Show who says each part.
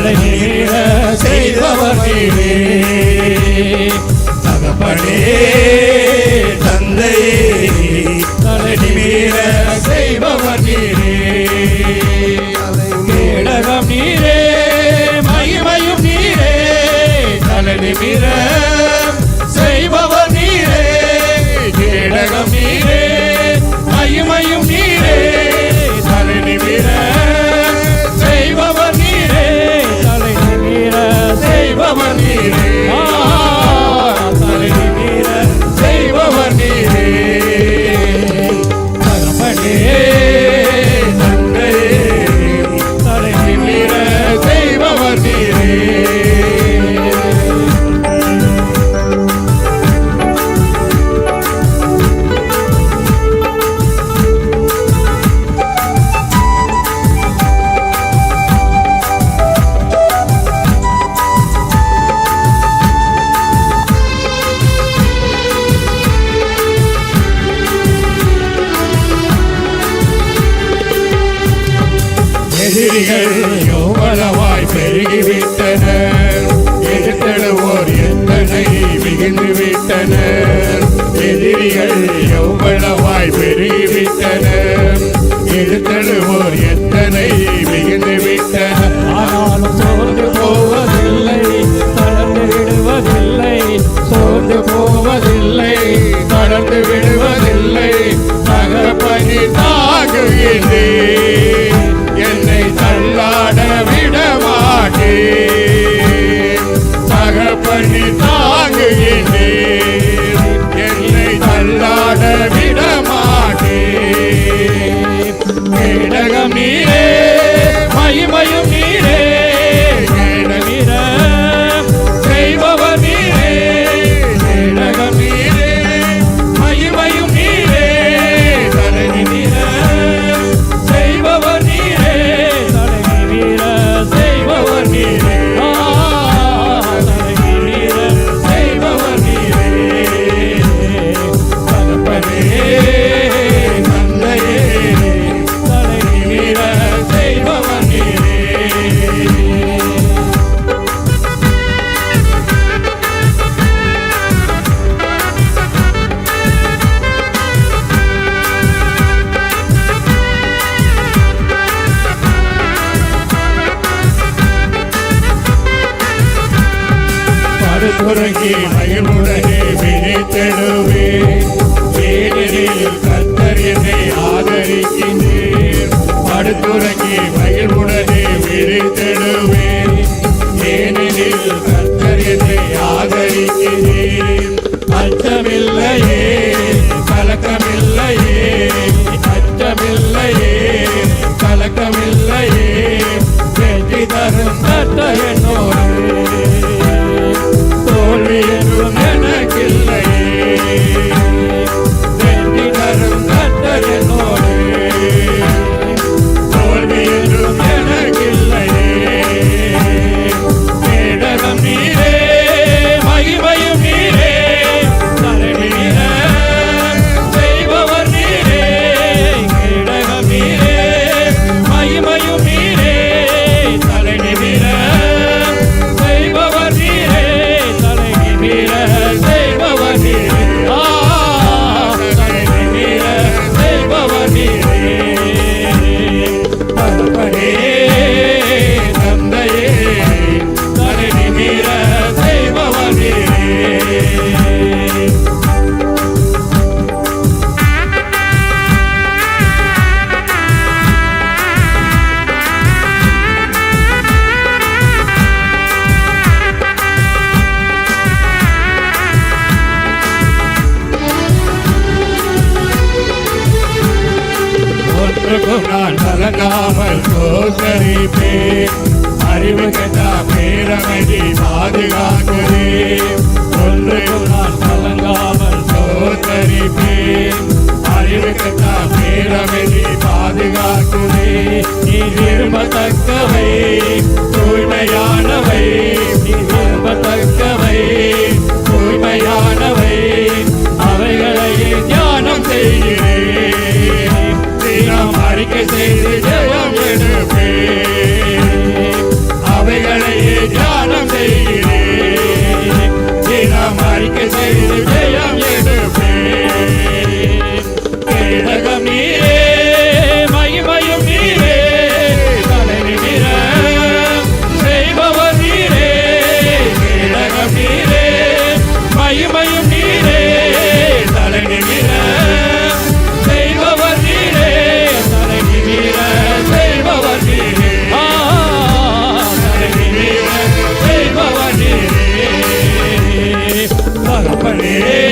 Speaker 1: தலைநீர செய்பவர் நீரே. தகப்பனே தந்தையே தலைநீர செய்பவர் நீரே. கேடகம் நீரே மகிமையும் நீரே. தலைநீர செய்பவர் நீரே. கேடகம் நீரே மகிமையும் நீரே. தலைநீர செய்பவர் நீரே. தலைநீர செய்பவர் நீரே. தலைநீர செய்பவர் நீரே. தகப்பனே தந்தையே தலைநீர செய்பவர் நீரே. எதிரிகள் எவ்வளவாய் பெருகிவிட்டனர். எதிர்த்தடுவோர் எத்தனை மிகுந்து விட்டனர். எதிரிகள் எவ்வளவாய் பெருகிவிட்டனர். எதிர்த்தடுவோர் எத்தனை மிகுந்து விட்டனர். ஆனாலும் சோர்ந்து போவதில்லை, தளர்ந்து விடுவதில்லை. சோர்ந்து போவதில்லை, தளர்ந்து விடுவதில்லை. தகப்பனே தாங்குகின்றேன், என்னை தள்ளாட விட மாட்டேன். தகப்பனே தாங்குகின்றேன், என்னை தள்ளாட விட மாட்டேன். கேடகம் நீரே மகிமையும் நீரே. கேடகிற செய்பவர் நீரே. கேடகம் நீரே மகிமையும் நீரே. தலைநீர செய்பவர் நீரே. தலைநீர செய்பவர் நீரே. தலைநீர செய்பவர் நீரே. தகப்பனே தந்தையே தலைநீர செய்பவர் நீரே. படுத்துறங்கி மகிழ்வுடனே விழித்தெழுவே. ஏனெனில் கர்த்தர் என்னை ஆதரிக்கின்றேன். படுத்துறங்கி மகிழ்வுடனே விழித்தெழுவே. ஏனெனில் கர்த்தர் என்னை ஆதரிக்கின்றேன். அச்சமில்லையே கலக்கமில்லையே. அச்சமில்லையே கலக்கமில்லையே. வெற்றி தரும் கர்த்தர் என்னோடு. தோல்வி என்றும் எனக்கில்லையே. வெற்றி தரும் கர்த்தர் என்னோடு. தோல்வி என்றும் எனக்கில்லையே. கேடகம் நீரே மகிமையும் நீரே. தலைநீர செய்பவர் நீரே. கேடகம் நீரே மகிமையும் நீரே. தலைநீர செய்பவர் நீரே. தலைநீர செய்பவர் நீரே. தலைநீர செய்பவர் நீரே. தகப்பனே தந்தையே தலைநீர செய்பவர் நீரே. ஒன்றுக்கும் நான் கலங்காமல் தோற்கடிப்பேன். அறிவு கெட்டா பேரமைதி பாதுகாக்குதே. ஒன்றுக்கும் நான் கலங்காமல் தோற்கடிப்பேன். அறிவு கெட்டா பேரமைதி பாதுகாக்குதே. நீ விரும்பத்தக்கவை தூய்மையானவை. நீ விரும்பத்தக்கவை தூய்மையானவை. அவைகளையே தியானம் செய்கிறேன். தினம் அறிக்கை செய்து ஜெயம் எடுப்பேன். கர்த்தாவே